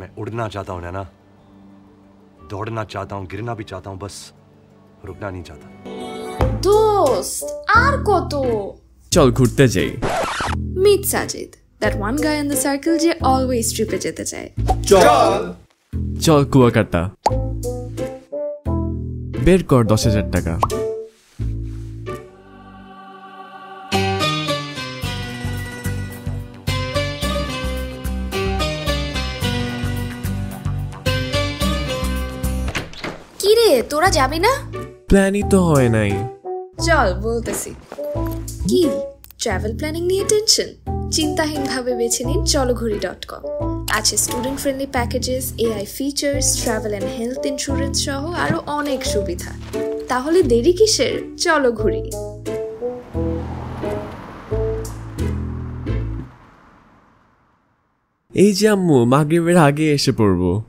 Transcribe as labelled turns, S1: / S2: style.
S1: मैं उड़ना चाहता हूं नैना, दौड़ना चाहता हूं, गिरना भी चाहता हूं, बस रुकना नहीं चाहता।
S2: দোস্ত আর কত?
S3: চল ঘুরতে যাই।
S2: Meet Sajid, that one guy in the circle যে always ট্রিপে যেতে চায়।
S3: চল চল কুয়াকাটা, বের কর 10,000 টাকা।
S2: কিরে তোরা যাবি না?
S3: প্ল্যানই তো হয় নাই।
S2: চল বলতেছি। কি ট্রাভেল প্ল্যানিং নিয়ে টেনশন? চিন্তাহীনভাবে বেছে নিন চলোঘুরি.com। আছে student friendly packages, AI features, travel and health insurance সহ আরো অনেক সুবিধা। তাহলে দেরি কিসের? চলো ঘুরি।
S3: এই যে আম্মু মাগরিবের আগে এসে পড়বো।